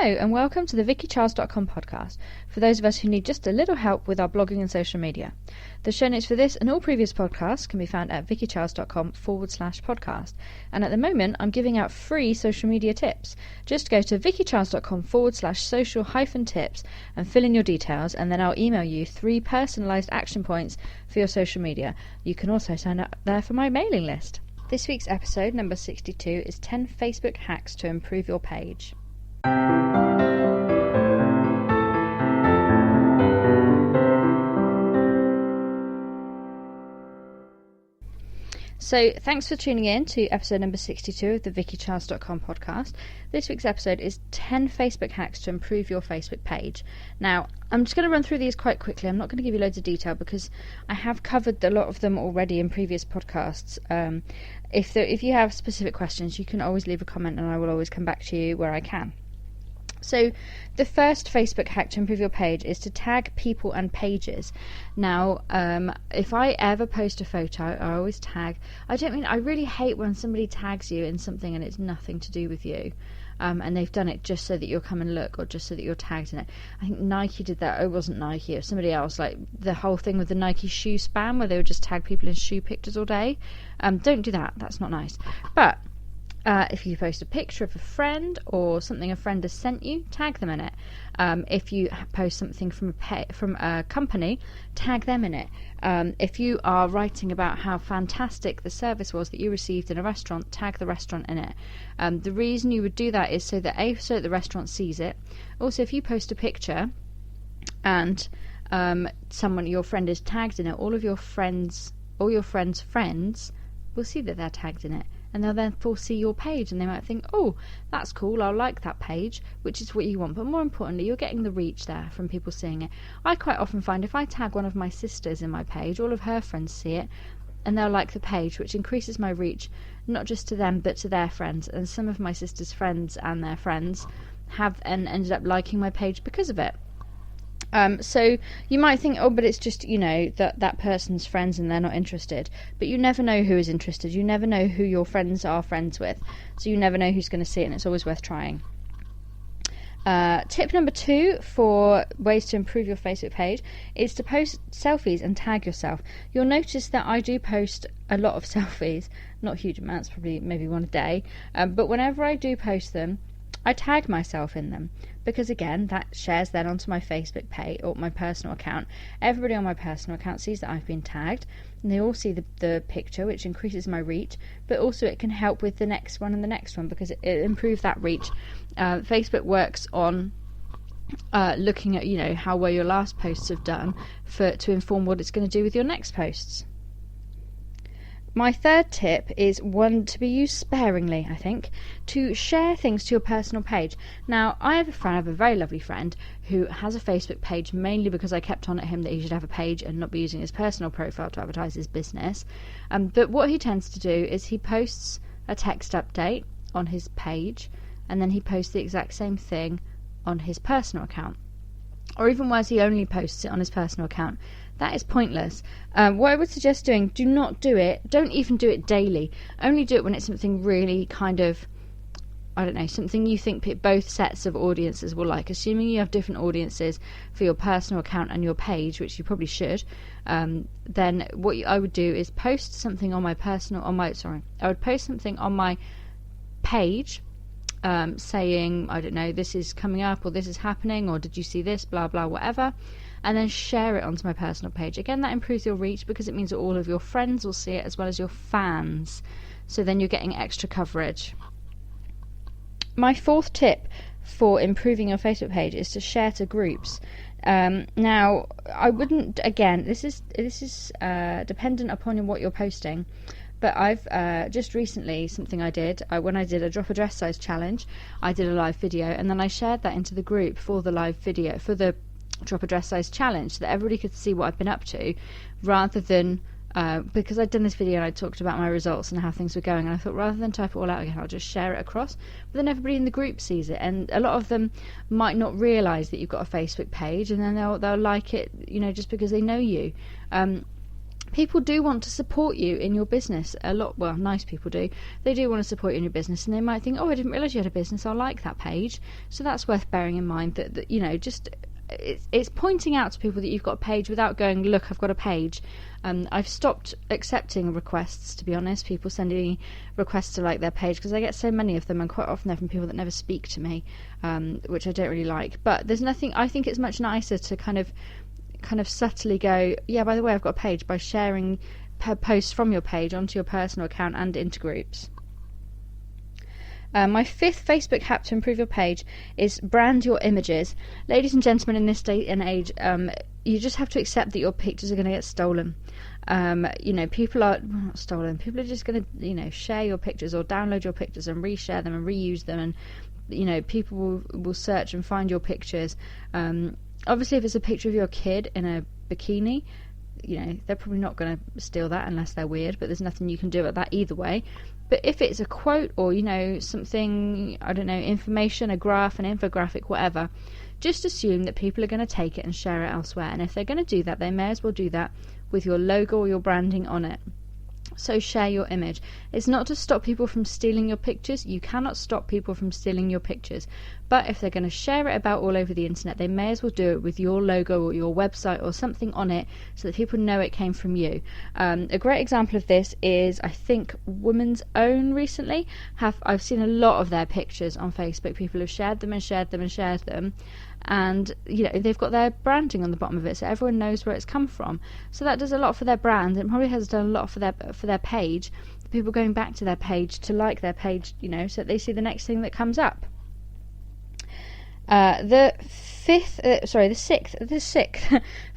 Hello and welcome to the VickyCharles.com podcast for those of us who need just a little help with our blogging and social media. The show notes for this and all previous podcasts can be found at VickyCharles.com/podcast. And at the moment I'm giving out free social media tips. Just go to VickyCharles.com/social-tips and fill in your details, and then I'll email you 3 personalised action points for your social media. You can also sign up there for my mailing list. This week's episode, number 62, is 10 Facebook hacks to improve your page. So thanks for tuning in to episode number 62 of the VickyCharles.com podcast. This week's episode is 10 Facebook hacks to improve your Facebook page. Now, I'm just going to run through these quite quickly. I'm not going to give you loads of detail because I have covered a lot of them already in previous podcasts. If you have specific questions, you can always leave a comment and I will always come back to you where I can. So the first Facebook hack to improve your page is to tag people and pages. Now, if I ever post a photo, I always tag. I really hate when somebody tags you in something and it's nothing to do with you. And they've done it just so that you'll come and look, or just so that you're tagged in it. I think Nike did that. Oh, it wasn't Nike, it was somebody else. Like the whole thing with the Nike shoe spam, where they would just tag people in shoe pictures all day. Don't do that. That's not nice. But if you post a picture of a friend or something a friend has sent you, tag them in it. If you post something from a company, tag them in it. If you are writing about how fantastic the service was that you received in a restaurant, tag the restaurant in it. The reason you would do that is so that the restaurant sees it. Also, if you post a picture and your friend is tagged in it, all your friends' friends will see that they're tagged in it. And they'll therefore see your page and they might think, oh, that's cool, I'll like that page, which is what you want. But more importantly, you're getting the reach there from people seeing it. I quite often find if I tag one of my sisters in my page, all of her friends see it and they'll like the page, which increases my reach, not just to them but to their friends. And some of my sister's friends and their friends have ended up liking my page because of it. So you might think, oh, but it's just, that person's friends and they're not interested. But you never know who is interested. You never know who your friends are friends with. So you never know who's going to see it, and it's always worth trying. Tip number 2 for ways to improve your Facebook page is to post selfies and tag yourself. You'll notice that I do post a lot of selfies, not huge amounts, probably maybe one a day. But whenever I do post them, I tag myself in them because, again, that shares then onto my Facebook page or my personal account. Everybody on my personal account sees that I've been tagged and they all see the picture, which increases my reach, but also it can help with the next one and the next one because it improves that reach. Facebook works on looking at how well your last posts have done to inform what it's going to do with your next posts. My third tip is one to be used sparingly, I think, to share things to your personal page. Now, I have a very lovely friend who has a Facebook page mainly because I kept on at him that he should have a page and not be using his personal profile to advertise his business. But what he tends to do is he posts a text update on his page and then he posts the exact same thing on his personal account. Or even worse, he only posts it on his personal account. That is pointless. What I would suggest doing, do not do it. Don't even do it daily. Only do it when it's something really kind of, something you think both sets of audiences will like. Assuming you have different audiences for your personal account and your page, which you probably should, then what I would do is post something on my I would post something on my page saying, this is coming up or this is happening or did you see this, blah, blah, whatever. And then share it onto my personal page. Again, that improves your reach because it means that all of your friends will see it as well as your fans. So then you're getting extra coverage. My fourth tip for improving your Facebook page is to share to groups. Now, I wouldn't, again, this is dependent upon what you're posting. But I've just recently, something I did, when I did a drop a dress size challenge, I did a live video and then I shared that into the group for the live video, for the drop a dress size challenge, so that everybody could see what I've been up to, rather than because I'd done this video and I talked about my results and how things were going, and I thought rather than type it all out again, I'll just share it across. But then everybody in the group sees it, and a lot of them might not realise that you've got a Facebook page, and then they'll like it, just because they know you. people do want to support you in your business a lot. Well, nice people do. They do want to support you in your business, and they might think, oh, I didn't realise you had a business, I like that page. So that's worth bearing in mind, that you know, just it's pointing out to people that you've got a page without going, look, I've got a page. I've stopped accepting requests, to be honest, people sending me requests to like their page, because I get so many of them, and quite often they're from people that never speak to me, which I don't really like. But there's nothing, I think it's much nicer to kind of subtly go, yeah, by the way, I've got a page, by sharing posts from your page onto your personal account and into groups. My fifth Facebook hack to improve your page is brand your images. Ladies and gentlemen, in this day and age, you just have to accept that your pictures are going to get stolen. You know, people are not stolen. People are just going to, you know, share your pictures or download your pictures and reshare them and reuse them, and you know, people will search and find your pictures. Obviously, if it's a picture of your kid in a bikini, you know, they're probably not going to steal that unless they're weird, but there's nothing you can do at that either way. But if it's a quote or, you know, something, I don't know, information, a graph, an infographic, whatever, just assume that people are going to take it and share it elsewhere. And if they're going to do that, they may as well do that with your logo or your branding on it. So share your image. It's not to stop people from stealing your pictures. You cannot stop people from stealing your pictures. But if they're going to share it about all over the internet, they may as well do it with your logo or your website or something on it, so that people know it came from you. A great example of this is, I think, Women's Own recently. I've seen a lot of their pictures on Facebook. People have shared them and shared them and shared them. And you know, they've got their branding on the bottom of it, so everyone knows where it's come from. So that does a lot for their brand, and probably has done a lot for their page. People going back to their page to like their page, you know, so that they see the next thing that comes up. The sixth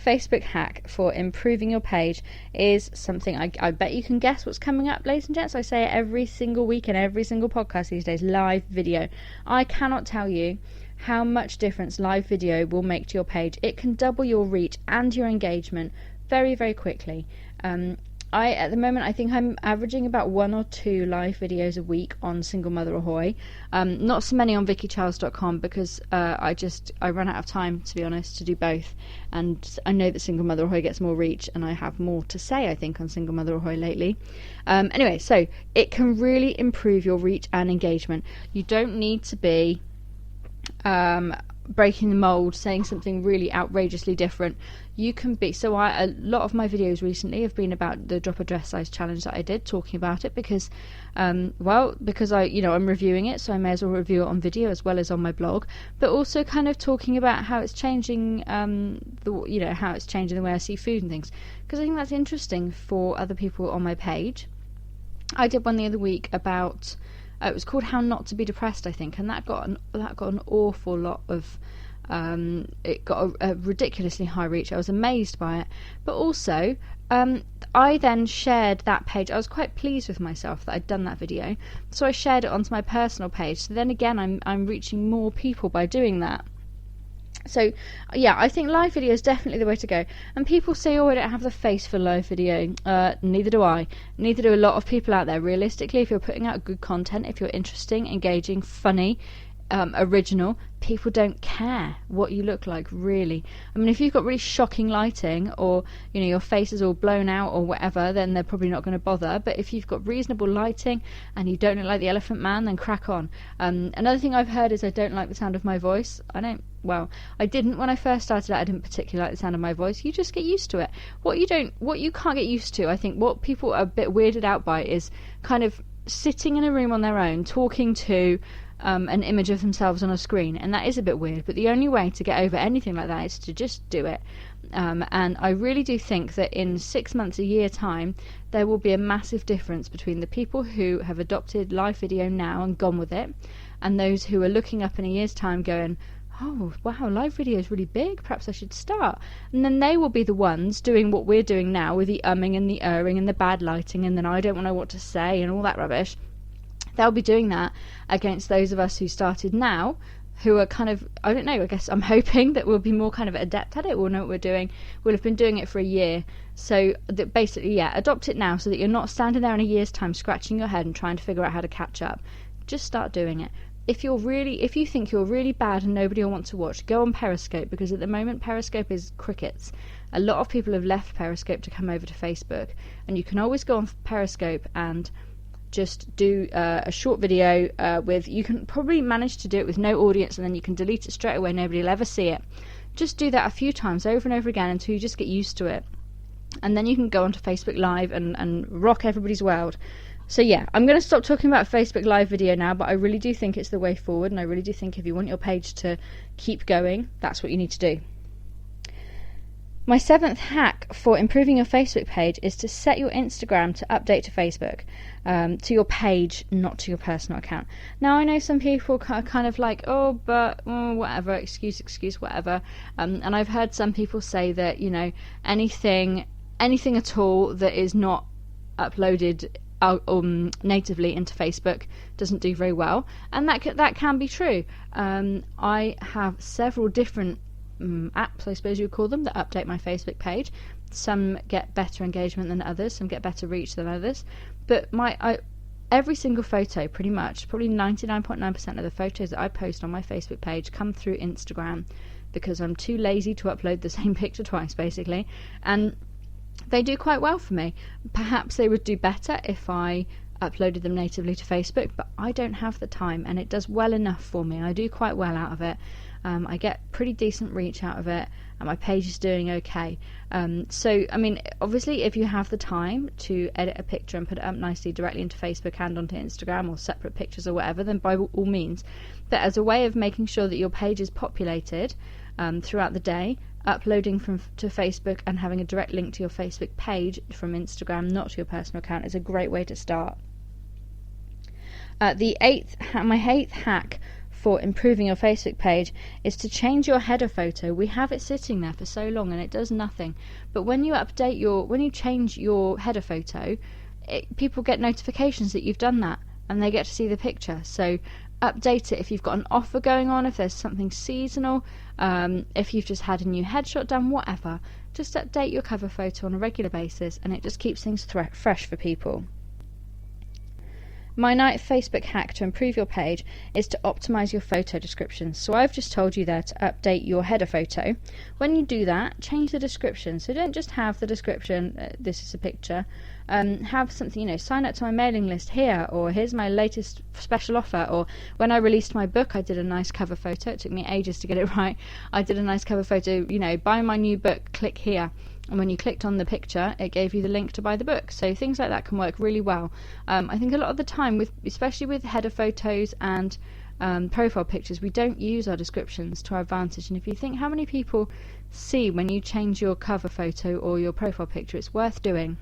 Facebook hack for improving your page is something I bet you can guess what's coming up, ladies and gents. I say it every single week in every single podcast these days: live video. I cannot tell you how much difference live video will make to your page. It can double your reach and your engagement very, very quickly. At the moment, I think I'm averaging about 1 or 2 live videos a week on Single Mother Ahoy. Not so many on VickyCharles.com, because I run out of time, to be honest, to do both. And I know that Single Mother Ahoy gets more reach, and I have more to say, I think, on Single Mother Ahoy lately. Anyway, so it can really improve your reach and engagement. You don't need to be breaking the mold, saying something really outrageously different. You can be, so a lot of my videos recently have been about the drop a dress size challenge that I did, talking about it because I'm reviewing it, so I may as well review it on video as well as on my blog, but also kind of talking about how it's changing how it's changing the way I see food and things, because I think that's interesting for other people on my page. I did one the other week about it was called How Not to Be Depressed, I think, and that got an awful lot of it got a ridiculously high reach. I was amazed by it. But also, I then shared that page. I was quite pleased with myself that I'd done that video, so I shared it onto my personal page. So then again, I'm reaching more people by doing that. So, yeah, I think live video is definitely the way to go. And people say, oh, I don't have the face for live video. Neither do I. Neither do a lot of people out there. Realistically, if you're putting out good content, if you're interesting, engaging, funny, original, people don't care what you look like, really. I mean, if you've got really shocking lighting, or your face is all blown out or whatever, then they're probably not going to bother. But if you've got reasonable lighting and you don't look like the Elephant Man, then crack on. Another thing I've heard is I don't like the sound of my voice. I didn't when I first started out. I didn't particularly like the sound of my voice. You just get used to it. What you can't get used to, I think what people are a bit weirded out by, is kind of sitting in a room on their own talking to an image of themselves on a screen, and that is a bit weird, but the only way to get over anything like that is to just do it. And I really do think that in 6 months, a year time, there will be a massive difference between the people who have adopted live video now and gone with it, and those who are looking up in a year's time going, oh wow, live video is really big, perhaps I should start. And then they will be the ones doing what we're doing now, with the umming and the erring and the bad lighting, and then I don't know what to say and all that rubbish. They'll be doing that against those of us who started now, who are kind of, I don't know, I guess I'm hoping that we'll be more kind of adept at it. We'll know what we're doing. We'll have been doing it for a year. So that basically, adopt it now, so that you're not standing there in a year's time scratching your head and trying to figure out how to catch up. Just start doing it. if you think you're really bad and nobody will want to watch, go on Periscope, because at the moment Periscope is crickets. A lot of people have left Periscope to come over to Facebook, and you can always go on Periscope and just do a short video you can probably manage to do it with no audience, and then you can delete it straight away, nobody will ever see it. Just do that a few times over and over again until you just get used to it, and then you can go onto Facebook Live and rock everybody's world. So yeah, I'm going to stop talking about Facebook Live video now, but I really do think it's the way forward, and I really do think if you want your page to keep going, that's what you need to do. My 7th hack for improving your Facebook page is to set your Instagram to update to Facebook, to your page, not to your personal account. Now, I know some people are kind of like, whatever, excuse, whatever. And I've heard some people say that, anything at all that is not uploaded natively into Facebook doesn't do very well, and that can be true. I have several different apps, I suppose you would call them, that update my Facebook page. Some get better engagement than others, some get better reach than others, but every single photo, pretty much, probably 99.9% of the photos that I post on my Facebook page come through Instagram, because I'm too lazy to upload the same picture twice, basically, and they do quite well for me. Perhaps they would do better if I uploaded them natively to Facebook, but I don't have the time, and it does well enough for me. I do quite well out of it. I get pretty decent reach out of it, and my page is doing okay. So, I mean, obviously, if you have the time to edit a picture and put it up nicely directly into Facebook and onto Instagram, or separate pictures or whatever, then by all means. But as a way of making sure that your page is populated throughout the day, uploading to Facebook and having a direct link to your Facebook page from Instagram, not to your personal account, is a great way to start. My 8th hack for improving your Facebook page is to change your header photo. We have it sitting there for so long and it does nothing, but when you change your header photo, people get notifications that you've done that, and they get to see the picture. So update it if you've got an offer going on, if there's something seasonal, if you've just had a new headshot done, whatever. Just update your cover photo on a regular basis, and it just keeps things fresh for people. My 9th Facebook hack to improve your page is to optimize your photo descriptions. So I've just told you there to update your header photo. When you do that, change the description. So don't just have the description, this is a picture. Have something, sign up to my mailing list here, or here's my latest special offer, or when I released my book, I did a nice cover photo. It took me ages to get it right. I did a nice cover photo, buy my new book, click here. And when you clicked on the picture, it gave you the link to buy the book. So things like that can work really well. I think a lot of the time, especially with header photos and profile pictures, we don't use our descriptions to our advantage. And if you think how many people see when you change your cover photo or your profile picture, it's worth doing.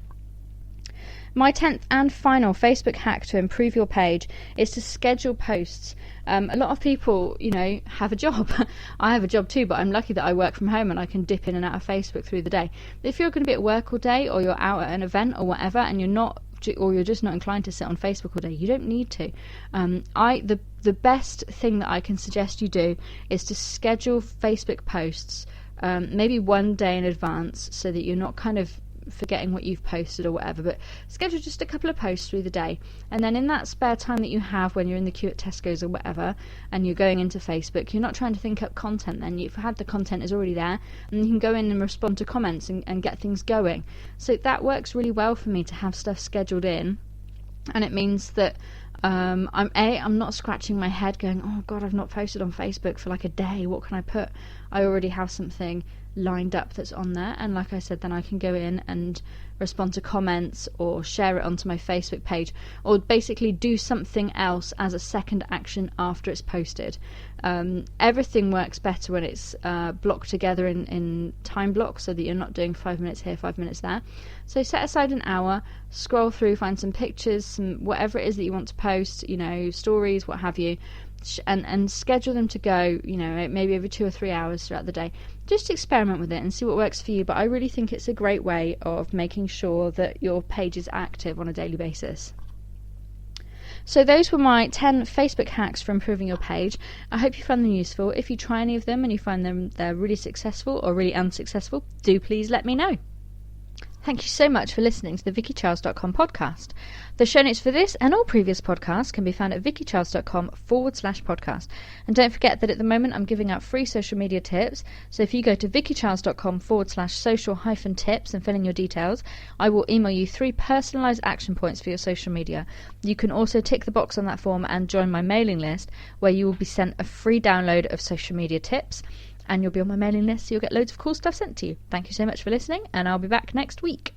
My 10th and final Facebook hack to improve your page is to schedule posts. A lot of people, have a job. I have a job too, but I'm lucky that I work from home and I can dip in and out of Facebook through the day. If you're going to be at work all day, or you're out at an event or whatever, and you're just not inclined to sit on Facebook all day, you don't need to. The best thing that I can suggest you do is to schedule Facebook posts, maybe one day in advance, so that you're not kind of forgetting what you've posted or whatever, but schedule just a couple of posts through the day, and then in that spare time that you have when you're in the queue at Tesco's or whatever and you're going into Facebook, you're not trying to think up content. Then you've had the content is already there, and you can go in and respond to comments and get things going. So that works really well for me to have stuff scheduled in, and it means that I'm not scratching my head going, oh god, I've not posted on Facebook for like a day, what can I put? I already have something lined up that's on there, and like I said, then I can go in and respond to comments or share it onto my Facebook page, or basically do something else as a second action after it's posted. Everything works better when it's blocked together in time blocks, so that you're not doing 5 minutes here, 5 minutes there. So set aside an hour, scroll through, find some pictures, some whatever it is that you want to post, stories, what have you, and schedule them to go, maybe over 2 or 3 hours throughout the day. Just experiment with it and see what works for you, but I really think it's a great way of making sure that your page is active on a daily basis. So those were my 10 Facebook hacks for improving your page. I hope you found them useful. If you try any of them and you find they're really successful or really unsuccessful, do please let me know. Thank you so much for listening to the VickyCharles.com podcast. The show notes for this and all previous podcasts can be found at VickyCharles.com/podcast. And don't forget that at the moment I'm giving out free social media tips. So if you go to VickyCharles.com/social-tips and fill in your details, I will email you 3 personalised action points for your social media. You can also tick the box on that form and join my mailing list, where you will be sent a free download of social media tips. And you'll be on my mailing list, so you'll get loads of cool stuff sent to you. Thank you so much for listening, and I'll be back next week.